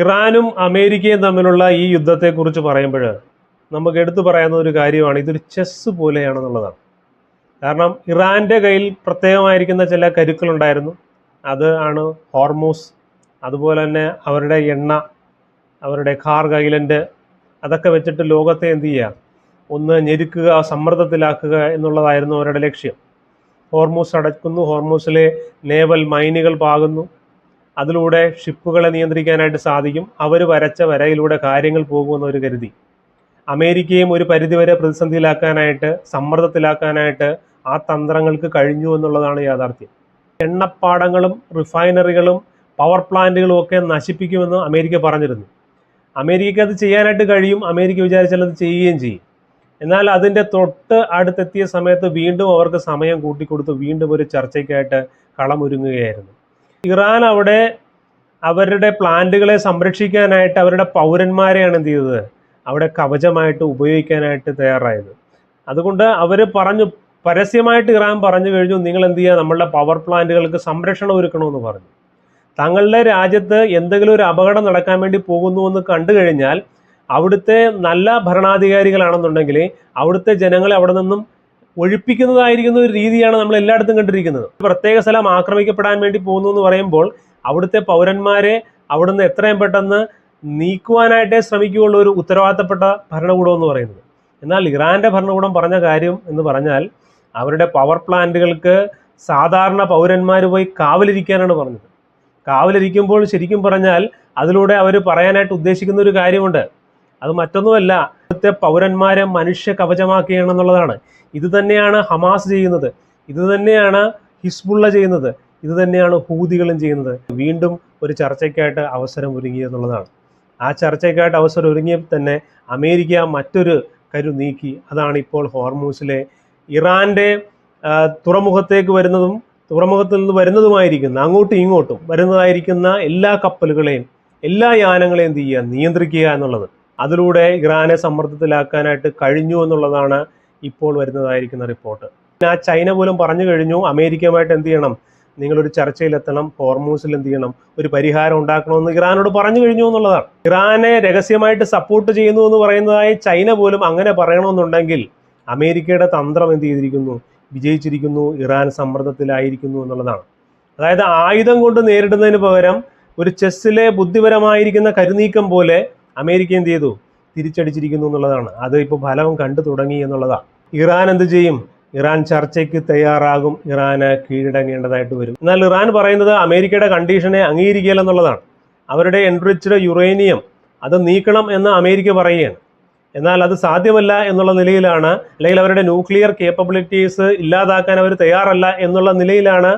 ഇറാനും അമേരിക്കയും തമ്മിലുള്ള ഈ യുദ്ധത്തെക്കുറിച്ച് പറയുമ്പോൾ നമുക്ക് എടുത്തു പറയാവുന്ന ഒരു കാര്യമാണ്, ഇതൊരു ചെസ്സ് പോലെയാണെന്നുള്ളതാണ്. കാരണം ഇറാൻ്റെ കയ്യിൽ പ്രത്യേകമായിരിക്കുന്ന ചില കരുക്കളുണ്ടായിരുന്നു. അത് ആണ് ഹോർമൂസ്, അതുപോലെ തന്നെ അവരുടെ എണ്ണ, അവരുടെ ഖാർഗ് ഐലൻഡ്, അതൊക്കെ വെച്ചിട്ട് ലോകത്തെ എന്ത് ചെയ്യുക, ഒന്ന് ഞെരുക്കുക, സമ്മർദ്ദത്തിലാക്കുക എന്നുള്ളതായിരുന്നു അവരുടെ ലക്ഷ്യം. ഹോർമൂസ് അടയ്ക്കുന്നു, ഹോർമൂസിലെ നേവൽ മൈനുകൾ പാകുന്നു, അതിലൂടെ ഷിപ്പുകളെ നിയന്ത്രിക്കാനായിട്ട് സാധിക്കും. അവർ വരച്ച വരയിലൂടെ കാര്യങ്ങൾ പോകുമെന്ന് അവർ കരുതി. അമേരിക്കയും ഒരു പരിധിവരെ പ്രതിസന്ധിയിലാക്കാനായിട്ട്, സമ്മർദ്ദത്തിലാക്കാനായിട്ട് ആ തന്ത്രങ്ങൾക്ക് കഴിഞ്ഞു എന്നുള്ളതാണ് യാഥാർത്ഥ്യം. എണ്ണപ്പാടങ്ങളും റിഫൈനറികളും പവർ പ്ലാന്റുകളും ഒക്കെ നശിപ്പിക്കുമെന്ന് അമേരിക്ക പറഞ്ഞിരുന്നു. അമേരിക്കയ്ക്ക് അത് ചെയ്യാനായിട്ട് കഴിയും, അമേരിക്ക വിചാരിച്ചാൽ അത് ചെയ്യുകയും ചെയ്യും. എന്നാൽ അതിൻ്റെ തൊട്ട് അടുത്തെത്തിയ സമയത്ത് വീണ്ടും അവർക്ക് സമയം കൂട്ടിക്കൊടുത്ത് വീണ്ടും ഒരു ചർച്ചയ്ക്കായിട്ട് കളമൊരുങ്ങുകയായിരുന്നു. ഇറാൻ അവിടെ അവരുടെ പ്ലാന്റുകളെ സംരക്ഷിക്കാനായിട്ട് അവരുടെ പൗരന്മാരെയാണ് എന്ത് ചെയ്തത്, അവിടെ കവചമായിട്ട് ഉപയോഗിക്കാനായിട്ട് തയ്യാറായത്. അതുകൊണ്ട് അവർ പരസ്യമായിട്ട് ഇറാൻ പറഞ്ഞു കഴിഞ്ഞു, നിങ്ങൾ എന്ത് ചെയ്യുക, നമ്മളുടെ പവർ പ്ലാന്റുകൾക്ക് സംരക്ഷണം ഒരുക്കണമെന്ന് പറഞ്ഞു. തങ്ങളുടെ രാജ്യത്ത് എന്തെങ്കിലും ഒരു അപകടം നടക്കാൻ വേണ്ടി പോകുന്നുവെന്ന് കണ്ടു കഴിഞ്ഞാൽ അവിടുത്തെ നല്ല ഭരണാധികാരികളാണെന്നുണ്ടെങ്കിൽ അവിടുത്തെ ജനങ്ങളെ അവിടെ നിന്നും ഒഴിപ്പിക്കുന്നതായിരിക്കുന്ന ഒരു രീതിയാണ് നമ്മൾ എല്ലായിടത്തും കണ്ടിരിക്കുന്നത്. പ്രത്യേക സ്ഥലം ആക്രമിക്കപ്പെടാൻ വേണ്ടി പോകുന്നു എന്ന് പറയുമ്പോൾ അവിടുത്തെ പൗരന്മാരെ അവിടുന്ന് എത്രയും പെട്ടെന്ന് നീക്കുവാനായിട്ടേ ശ്രമിക്കുകയുള്ളൂ ഒരു ഉത്തരവാദിത്തപ്പെട്ട ഭരണകൂടം എന്ന് പറയുന്നത്. എന്നാൽ ഇറാൻ്റെ ഭരണകൂടം പറഞ്ഞ കാര്യം എന്ന് പറഞ്ഞാൽ അവരുടെ പവർ പ്ലാന്റുകൾക്ക് സാധാരണ പൗരന്മാർ പോയി കാവലിരിക്കാനാണ് പറഞ്ഞത്. കാവലിരിക്കുമ്പോൾ ശരിക്കും പറഞ്ഞാൽ അതിലൂടെ അവർ പറയാനായിട്ട് ഉദ്ദേശിക്കുന്ന ഒരു കാര്യമുണ്ട്. അത് മറ്റൊന്നുമല്ല, ഇവിടുത്തെ പൗരന്മാരെ മനുഷ്യ കവചമാക്കുകയാണെന്നുള്ളതാണ്. ഇത് തന്നെയാണ് ഹമാസ് ചെയ്യുന്നത്, ഇത് തന്നെയാണ് ഹിസ്ബുള്ള ചെയ്യുന്നത്, ഇത് തന്നെയാണ് ഹൂതികളും ചെയ്യുന്നത്. വീണ്ടും ഒരു ചർച്ചയ്ക്കായിട്ട് അവസരം ഒരുങ്ങി എന്നുള്ളതാണ്. ആ ചർച്ചയ്ക്കായിട്ട് അവസരം ഒരുങ്ങിയപ്പോൾ തന്നെ അമേരിക്ക മറ്റൊരു കരു നീക്കി. അതാണ് ഇപ്പോൾ ഹോർമൂസിലെ ഇറാൻ്റെ തുറമുഖത്തേക്ക് വരുന്നതും തുറമുഖത്തിൽ നിന്ന് വരുന്നതുമായിരിക്കുന്ന, അങ്ങോട്ടും ഇങ്ങോട്ടും വരുന്നതായിരിക്കുന്ന എല്ലാ കപ്പലുകളെയും എല്ലാ യാനങ്ങളെയും എന്ത് ചെയ്യുക, നിയന്ത്രിക്കുക എന്നുള്ളത്. അതിലൂടെ ഇറാനെ സമ്മർദ്ദത്തിലാക്കാനായിട്ട് കഴിഞ്ഞു എന്നുള്ളതാണ് ഇപ്പോൾ വരുന്നതായിരിക്കുന്ന റിപ്പോർട്ട്. ആ ചൈന പോലും പറഞ്ഞു കഴിഞ്ഞു, അമേരിക്കയുമായിട്ട് എന്ത് ചെയ്യണം, നിങ്ങളൊരു ചർച്ചയിലെത്തണം, ഹോർമൂസിൽ എന്ത് ചെയ്യണം, ഒരു പരിഹാരം ഉണ്ടാക്കണമെന്ന് ഇറാനോട് പറഞ്ഞു കഴിഞ്ഞു എന്നുള്ളതാണ്. ഇറാനെ രഹസ്യമായിട്ട് സപ്പോർട്ട് ചെയ്യുന്നു എന്ന് പറയുന്നതായി ചൈന പോലും അങ്ങനെ പറയണമെന്നുണ്ടെങ്കിൽ അമേരിക്കയുടെ തന്ത്രം എന്ത് ചെയ്തിരിക്കുന്നു, വിജയിച്ചിരിക്കുന്നു, ഇറാൻ സമ്മർദ്ദത്തിലായിരിക്കുന്നു എന്നുള്ളതാണ്. അതായത് ആയുധം കൊണ്ട് നേരിടുന്നതിന് പകരം ഒരു ചെസ്സിലെ ബുദ്ധിപരമായിരിക്കുന്ന കരുനീക്കം പോലെ അമേരിക്ക എന്ത് ചെയ്തു, തിരിച്ചടിച്ചിരിക്കുന്നു എന്നുള്ളതാണ്. അത് ഇപ്പോൾ ഫലം കണ്ടു തുടങ്ങി എന്നുള്ളതാണ്. ഇറാൻ എന്ത് ചെയ്യും, ഇറാൻ ചർച്ചയ്ക്ക് തയ്യാറാകും, ഇറാന് കീഴടങ്ങേണ്ടതായിട്ട് വരും. എന്നാൽ ഇറാൻ പറയുന്നത് അമേരിക്കയുടെ കണ്ടീഷനെ അംഗീകരിക്കുക എന്നുള്ളതാണ്. അവരുടെ എൻറിച്ച്ഡ് യുറേനിയം അത് നീക്കണം എന്ന് അമേരിക്ക പറയുകയാണ്. എന്നാൽ അത് സാധ്യമല്ല എന്നുള്ള നിലയിലാണ്, അല്ലെങ്കിൽ അവരുടെ ന്യൂക്ലിയർ കേപ്പബിലിറ്റീസ് ഇല്ലാതാക്കാൻ അവർ തയ്യാറല്ല എന്നുള്ള നിലയിലാണ്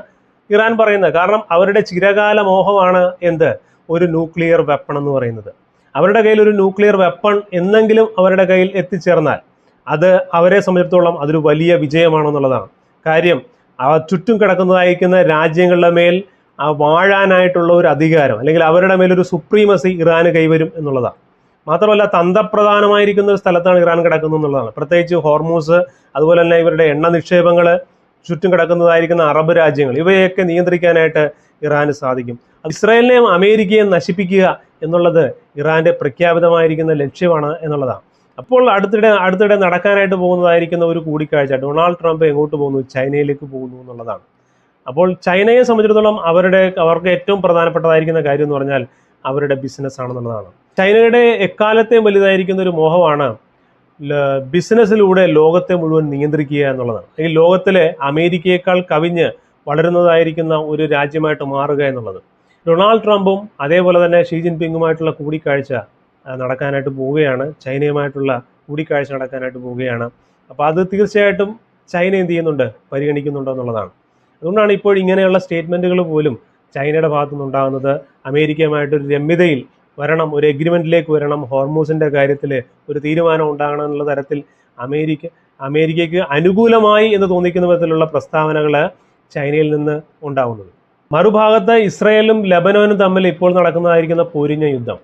ഇറാൻ പറയുന്നത്. കാരണം അവരുടെ ചിരകാല മോഹമാണ് എന്ത്, ഒരു ന്യൂക്ലിയർ വെപ്പൺ എന്ന് പറയുന്നത്. അവരുടെ കയ്യിൽ ഒരു ന്യൂക്ലിയർ വെപ്പൺ എന്നെങ്കിലും അവരുടെ കയ്യിൽ എത്തിച്ചേർന്നാൽ അത് അവരെ സംബന്ധിച്ചിടത്തോളം അതൊരു വലിയ വിജയമാണെന്നുള്ളതാണ്. കാര്യം ചുറ്റും കിടക്കുന്നതായിരിക്കുന്ന രാജ്യങ്ങളുടെ മേൽ വാഴാനായിട്ടുള്ള ഒരു അധികാരം, അല്ലെങ്കിൽ അവരുടെ മേലൊരു സുപ്രീമസി ഇറാന് കൈവരും എന്നുള്ളതാണ്. മാത്രമല്ല തന്ത്രപ്രധാനമായിരിക്കുന്ന ഒരു സ്ഥലത്താണ് ഇറാൻ കിടക്കുന്നത് എന്നുള്ളതാണ്. പ്രത്യേകിച്ച് ഹോർമൂസ്, അതുപോലെ തന്നെ ഇവരുടെ എണ്ണ നിക്ഷേപങ്ങൾ, ചുറ്റും കിടക്കുന്നതായിരിക്കുന്ന അറബ് രാജ്യങ്ങൾ, ഇവയൊക്കെ നിയന്ത്രിക്കാനായിട്ട് ഇറാന് സാധിക്കും. ഇസ്രായേലിനെയും അമേരിക്കയെയും നശിപ്പിക്കുക എന്നുള്ളത് ഇറാൻ്റെ പ്രഖ്യാപിതമായിരിക്കുന്ന ലക്ഷ്യമാണ് എന്നുള്ളതാണ്. അപ്പോൾ അടുത്തിടെ നടക്കാനായിട്ട് പോകുന്നതായിരിക്കുന്ന ഒരു കൂടിക്കാഴ്ച, ഡൊണാൾഡ് ട്രംപ് എങ്ങോട്ട് പോകുന്നു, ചൈനയിലേക്ക് പോകുന്നു എന്നുള്ളതാണ്. അപ്പോൾ ചൈനയെ സംബന്ധിച്ചിടത്തോളം അവർക്ക് ഏറ്റവും പ്രധാനപ്പെട്ടതായിരിക്കുന്ന കാര്യം എന്ന് പറഞ്ഞാൽ അവരുടെ ബിസിനസ് ആണെന്നുള്ളതാണ്. ചൈനയുടെ എക്കാലത്തെയും വലുതായിരിക്കുന്ന ഒരു മോഹമാണ് ബിസിനസ്സിലൂടെ ലോകത്തെ മുഴുവൻ നിയന്ത്രിക്കുക എന്നുള്ളതാണ്. ഈ ലോകത്തിലെ അമേരിക്കയേക്കാൾ കവിഞ്ഞ് വളരുന്നതായിരിക്കുന്ന ഒരു രാജ്യമായിട്ട് മാറുക എന്നുള്ളത്. ഡൊണാൾഡ് ട്രംപും അതേപോലെ തന്നെ ഷീ ജിൻപിങ്ങുമായിട്ടുള്ള കൂടിക്കാഴ്ച നടക്കാനായിട്ട് പോവുകയാണ്, ചൈനയുമായിട്ടുള്ള കൂടിക്കാഴ്ച നടക്കാനായിട്ട് പോവുകയാണ്. അപ്പോൾ അത് തീർച്ചയായിട്ടും ചൈന എന്ത് ചെയ്യുന്നുണ്ട്, പരിഗണിക്കുന്നുണ്ടോ എന്നുള്ളതാണ്. അതുകൊണ്ടാണ് ഇപ്പോൾ ഇങ്ങനെയുള്ള സ്റ്റേറ്റ്മെൻറ്റുകൾ പോലും ചൈനയുടെ ഭാഗത്തു നിന്നുണ്ടാകുന്നത്. അമേരിക്കയുമായിട്ടൊരു രമ്യതയിൽ വരണം, ഒരു എഗ്രിമെൻറ്റിലേക്ക് വരണം, ഹോർമൂസിൻ്റെ കാര്യത്തിൽ ഒരു തീരുമാനം ഉണ്ടാകണം എന്നുള്ള തരത്തിൽ അമേരിക്കയ്ക്ക് അനുകൂലമായി എന്ന് തോന്നിക്കുന്ന വിധത്തിലുള്ള പ്രസ്താവനകൾ ചൈനയിൽ നിന്ന് ഉണ്ടാകുന്നത്. മറുഭാഗത്ത് ഇസ്രയേലും ലബനോനും തമ്മിൽ ഇപ്പോൾ നടക്കുന്നതായിരിക്കുന്ന പൊരിഞ്ഞ യുദ്ധം,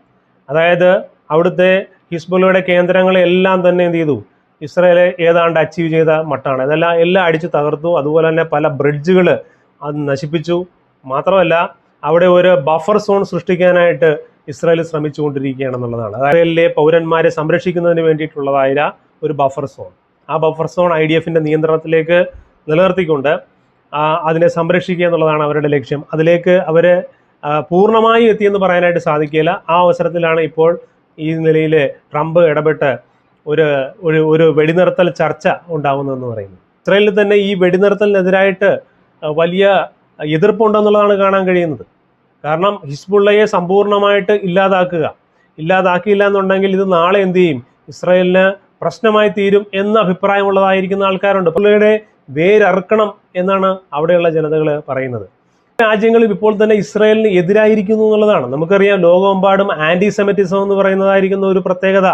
അതായത് അവിടുത്തെ ഹിസ്ബുള്ളയുടെ കേന്ദ്രങ്ങളെല്ലാം തന്നെ എന്ത് ചെയ്തു, ഇസ്രയേൽ ഏതാണ്ട് അച്ചീവ് ചെയ്ത മട്ടാണ്. എല്ലാം അടിച്ചു തകർത്തു. അതുപോലെ തന്നെ പല ബ്രിഡ്ജുകൾ അത് നശിപ്പിച്ചു. മാത്രമല്ല അവിടെ ഒരു ബഫർ സോൺ സൃഷ്ടിക്കാനായിട്ട് ഇസ്രായേൽ ശ്രമിച്ചുകൊണ്ടിരിക്കുകയാണെന്നുള്ളതാണ്. ഇസ്രായേലിലെ പൗരന്മാരെ സംരക്ഷിക്കുന്നതിന് വേണ്ടിയിട്ടുള്ളതായ ഒരു ബഫർ സോൺ, ആ ബഫർ സോൺ IDFന്റെ നിയന്ത്രണത്തിലേക്ക് നിലനിർത്തിക്കൊണ്ട് അതിനെ സംരക്ഷിക്കുക എന്നുള്ളതാണ് അവരുടെ ലക്ഷ്യം. അതിലേക്ക് അവർ പൂർണ്ണമായും എത്തിയെന്ന് പറയാനായിട്ട് സാധിക്കില്ല. ആ അവസരത്തിലാണ് ഇപ്പോൾ ഈ നിലയിൽ ട്രംപ് ഇടപെട്ട് ഒരു വെടിനിർത്തൽ ചർച്ച ഉണ്ടാകുന്നതെന്ന് പറയുന്നത്. ഇസ്രായേലിൽ തന്നെ ഈ വെടിനിർത്തലിനെതിരായിട്ട് വലിയ എതിർപ്പുണ്ടെന്നുള്ളതാണ് കാണാൻ കഴിയുന്നത്. കാരണം ഹിസ്ബുള്ളയെ സമ്പൂർണ്ണമായിട്ട് ഇല്ലാതാക്കിയില്ല എന്നുണ്ടെങ്കിൽ ഇത് നാളെ എന്ത് ചെയ്യും, ഇസ്രായേലിന് പ്രശ്നമായി തീരും എന്ന അഭിപ്രായമുള്ളതായിരിക്കുന്ന ആൾക്കാരുണ്ട്. പുള്ളിയുടെ വേരറുക്കണം എന്നാണ് അവിടെയുള്ള ജനതകൾ പറയുന്നത്. രാജ്യങ്ങളും ഇപ്പോൾ തന്നെ ഇസ്രായേലിന് എതിരായിരിക്കുന്നു എന്നുള്ളതാണ്. നമുക്കറിയാം, ലോകമെമ്പാടും ആന്റിസെമിറ്റിസം എന്ന് പറയുന്നതായിരിക്കുന്ന ഒരു പ്രത്യേകത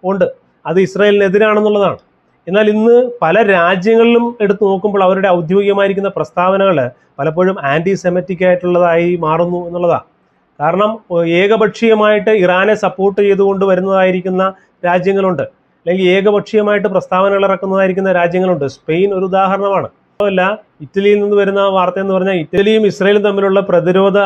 ഉണ്ട്. അത് ഇസ്രായേലിനെതിരാണെന്നുള്ളതാണ്. എന്നാൽ ഇന്ന് പല രാജ്യങ്ങളിലും എടുത്തു നോക്കുമ്പോൾ അവരുടെ ഔദ്യോഗികമായിരിക്കുന്ന പ്രസ്താവനകൾ പലപ്പോഴും ആന്റിസെമിറ്റിക് ആയിട്ടുള്ളതായി മാറുന്നു എന്നുള്ളതാണ്. കാരണം ഏകപക്ഷീയമായിട്ട് ഇറാനെ സപ്പോർട്ട് ചെയ്തുകൊണ്ട് വരുന്നതായിരിക്കുന്ന രാജ്യങ്ങളുണ്ട്, അല്ലെങ്കിൽ ഏകപക്ഷീയമായിട്ട് പ്രസ്താവനകൾ ഇറക്കുന്നതായിരിക്കുന്ന രാജ്യങ്ങളുണ്ട്. സ്പെയിൻ ഒരു ഉദാഹരണമാണ്. അല്ല, ഇറ്റലിയിൽ നിന്ന് വരുന്ന വാർത്ത എന്ന് പറഞ്ഞാൽ ഇറ്റലിയും ഇസ്രായേലും തമ്മിലുള്ള പ്രതിരോധ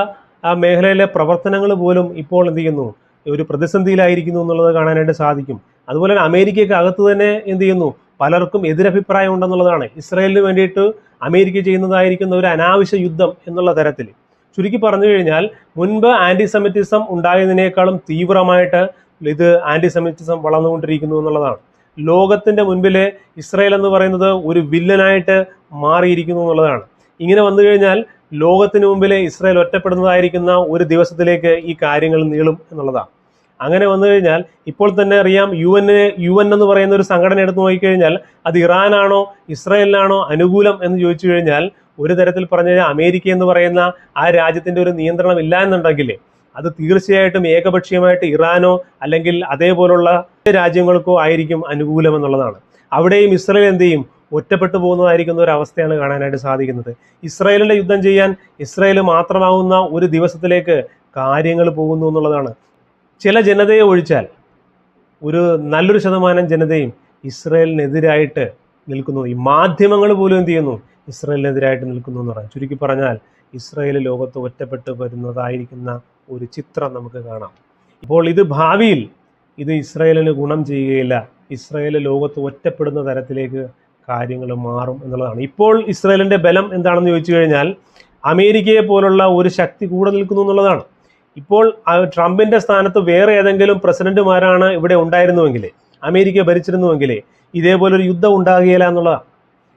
മേഖലയിലെ പ്രവർത്തനങ്ങൾ പോലും ഇപ്പോൾ എന്ത് ചെയ്യുന്നു, ഒരു പ്രതിസന്ധിയിലായിരിക്കുന്നു എന്നുള്ളത് കാണാനായിട്ട് സാധിക്കും. അതുപോലെ തന്നെ അമേരിക്കയ്ക്ക് അകത്ത് തന്നെ എന്ത് ചെയ്യുന്നു, പലർക്കും എതിരഭിപ്രായം ഉണ്ടെന്നുള്ളതാണ്. ഇസ്രായേലിന് വേണ്ടിയിട്ട് അമേരിക്ക ചെയ്യുന്നതായിരിക്കുന്ന ഒരു അനാവശ്യ യുദ്ധം എന്നുള്ള തരത്തിൽ. ചുരുക്കി പറഞ്ഞു കഴിഞ്ഞാൽ, മുൻപ് ആന്റിസെമിറ്റിസം ഉണ്ടായതിനേക്കാളും തീവ്രമായിട്ട് ഇത് ആന്റിസെമിറ്റിസം വളർന്നുകൊണ്ടിരിക്കുന്നു എന്നുള്ളതാണ്. ലോകത്തിന്റെ മുൻപിൽ ഇസ്രായേൽ എന്ന് പറയുന്നത് ഒരു വില്ലനായിട്ട് മാറിയിരിക്കുന്നു എന്നുള്ളതാണ്. ഇങ്ങനെ വന്നു കഴിഞ്ഞാൽ ലോകത്തിന് മുമ്പിൽ ഇസ്രായേൽ ഒറ്റപ്പെടുന്നതായിരിക്കുന്ന ഒരു ദിവസത്തിലേക്ക് ഈ കാര്യങ്ങൾ നീളും എന്നുള്ളതാണ്. അങ്ങനെ വന്നു കഴിഞ്ഞാൽ ഇപ്പോൾ തന്നെ അറിയാം, UN എന്ന് പറയുന്ന ഒരു സംഘടന എടുത്തു നോക്കിക്കഴിഞ്ഞാൽ അത് ഇറാനാണോ ഇസ്രായേലിനാണോ അനുകൂലം എന്ന് ചോദിച്ചു കഴിഞ്ഞാൽ, ഒരു തരത്തിൽ പറഞ്ഞു കഴിഞ്ഞാൽ അമേരിക്ക എന്ന് പറയുന്ന ആ രാജ്യത്തിന്റെ ഒരു നിയന്ത്രണം ഇല്ല എന്നുണ്ടെങ്കിൽ അത് തീർച്ചയായിട്ടും ഏകപക്ഷീയമായിട്ട് ഇറാനോ അല്ലെങ്കിൽ അതേപോലുള്ള രാജ്യങ്ങൾക്കോ ആയിരിക്കും അനുകൂലം എന്നുള്ളതാണ്. അവിടെയും ഇസ്രായേൽ എന്ത് ചെയ്യും, ഒറ്റപ്പെട്ടു പോകുന്നതായിരിക്കുന്ന ഒരു അവസ്ഥയാണ് കാണാനായിട്ട് സാധിക്കുന്നത്. ഇസ്രായേലിന്റെ യുദ്ധം ചെയ്യാൻ ഇസ്രായേൽ മാത്രമാവുന്ന ഒരു ദിവസത്തിലേക്ക് കാര്യങ്ങൾ പോകുന്നു എന്നുള്ളതാണ്. ചില ജനതയെ ഒഴിച്ചാൽ ഒരു നല്ലൊരു ശതമാനം ജനതയും ഇസ്രായേലിനെതിരായിട്ട് നിൽക്കുന്നു. ഈ മാധ്യമങ്ങൾ പോലും എന്ത് ചെയ്യുന്നു, ഇസ്രായേലിനെതിരായിട്ട് നിൽക്കുന്നു എന്ന് പറയാം. ചുരുക്കി പറഞ്ഞാൽ ഇസ്രായേൽ ലോകത്ത് ഒറ്റപ്പെട്ട് വരുന്നതായിരിക്കുന്ന ഒരു ചിത്രം നമുക്ക് കാണാം. ഇപ്പോൾ ഇത് ഭാവിയിൽ ഇത് ഇസ്രായേലിന് ഗുണം ചെയ്യുകയില്ല. ഇസ്രായേൽ ലോകത്ത് ഒറ്റപ്പെടുന്ന തരത്തിലേക്ക് കാര്യങ്ങൾ മാറും എന്നുള്ളതാണ്. ഇപ്പോൾ ഇസ്രായേലിൻ്റെ ബലം എന്താണെന്ന് ചോദിച്ചു കഴിഞ്ഞാൽ, അമേരിക്കയെ പോലുള്ള ഒരു ശക്തി കൂടെ നിൽക്കുന്നു എന്നുള്ളതാണ്. ഇപ്പോൾ ട്രംപിൻ്റെ സ്ഥാനത്ത് വേറെ ഏതെങ്കിലും പ്രസിഡന്റുമാരാണ് ഇവിടെ ഉണ്ടായിരുന്നുവെങ്കിൽ, അമേരിക്ക ഭരിച്ചിരുന്നുവെങ്കിൽ ഇതേപോലൊരു യുദ്ധം ഉണ്ടാകുകയില്ല എന്നുള്ളതാണ്.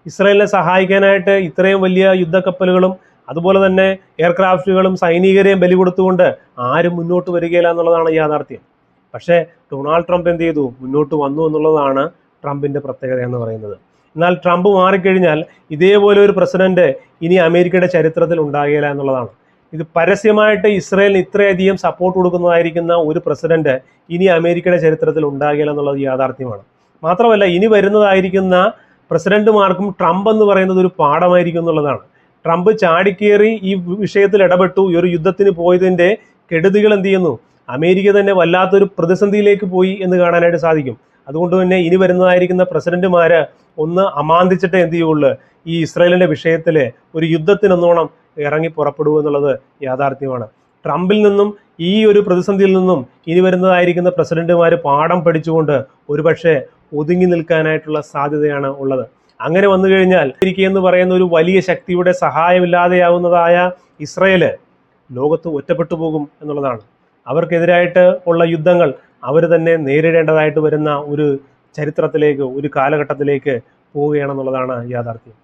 ഇസ്രായേലിനെ സഹായിക്കാനായിട്ട് ഇത്രയും വലിയ യുദ്ധക്കപ്പലുകളും അതുപോലെ തന്നെ എയർക്രാഫ്റ്റുകളും സൈനികരെയും ബലി കൊടുത്തുകൊണ്ട് ആരും മുന്നോട്ട് വരികയില്ല എന്നുള്ളതാണ് യാഥാർത്ഥ്യം. പക്ഷേ ഡൊണാൾഡ് ട്രംപ് എന്ത് ചെയ്തു, മുന്നോട്ട് വന്നു എന്നുള്ളതാണ് ട്രംപിൻ്റെ പ്രത്യേകത എന്ന് പറയുന്നത്. എന്നാൽ ട്രംപ് മാറിക്കഴിഞ്ഞാൽ ഇതേപോലെ ഒരു പ്രസിഡന്റ് ഇനി അമേരിക്കയുടെ ചരിത്രത്തിൽ ഉണ്ടാകുകയില്ല എന്നുള്ളതാണ്. ഇത് പരസ്യമായിട്ട് ഇസ്രായേലിന് ഇത്രയധികം സപ്പോർട്ട് കൊടുക്കുന്നതായിരിക്കുന്ന ഒരു പ്രസിഡന്റ് ഇനി അമേരിക്കയുടെ ചരിത്രത്തിൽ ഉണ്ടാകില്ല എന്നുള്ളത് യാഥാർത്ഥ്യമാണ്. മാത്രമല്ല, ഇനി വരുന്നതായിരിക്കുന്ന പ്രസിഡന്റുമാർക്കും ട്രംപ് എന്ന് പറയുന്നത് ഒരു പാഠമായിരിക്കും എന്നുള്ളതാണ്. ട്രംപ് ചാടിക്കേറി ഈ വിഷയത്തിൽ ഇടപെട്ടു, ഈ ഒരു യുദ്ധത്തിന് പോയതിൻ്റെ കെടുതികൾ എന്ത് ചെയ്യുന്നു, അമേരിക്ക തന്നെ വല്ലാത്തൊരു പ്രതിസന്ധിയിലേക്ക് പോയി എന്ന് കാണാനായിട്ട് സാധിക്കും. അതുകൊണ്ട് തന്നെ ഇനി വരുന്നതായിരിക്കുന്ന പ്രസിഡന്റുമാർ ഒന്ന് അമാന്തിച്ചിട്ട് എന്ത് ചെയ്യുള്ളൂ, ഈ ഇസ്രായേലിൻ്റെ വിഷയത്തിൽ ഒരു യുദ്ധത്തിനൊന്നോണം ഇറങ്ങി പുറപ്പെടുക എന്നുള്ളത് യാഥാർത്ഥ്യമാണ്. ട്രംപിൽ നിന്നും ഈ ഒരു പ്രതിസന്ധിയിൽ നിന്നും ഇനി വരുന്നതായിരിക്കുന്ന പ്രസിഡന്റുമാർ പാഠം പഠിച്ചുകൊണ്ട് ഒരുപക്ഷെ ഒതുങ്ങി നിൽക്കാനായിട്ടുള്ള സാധ്യതയാണ് ഉള്ളത്. അങ്ങനെ വന്നു കഴിഞ്ഞാൽ അമേരിക്ക എന്ന് പറയുന്ന ഒരു വലിയ ശക്തിയുടെ സഹായമില്ലാതെയാവുന്നതായ ഇസ്രായേൽ ലോകത്ത് ഒറ്റപ്പെട്ടു പോകും എന്നുള്ളതാണ്. അവർക്കെതിരായിട്ട് ഉള്ള യുദ്ധങ്ങൾ അവർ തന്നെ നേരിടേണ്ടതായിട്ട് വരുന്ന ഒരു ചരിത്രത്തിലേക്ക്, ഒരു കാലഘട്ടത്തിലേക്ക് പോവുകയാണെന്നുള്ളതാണ് യാഥാർത്ഥ്യം.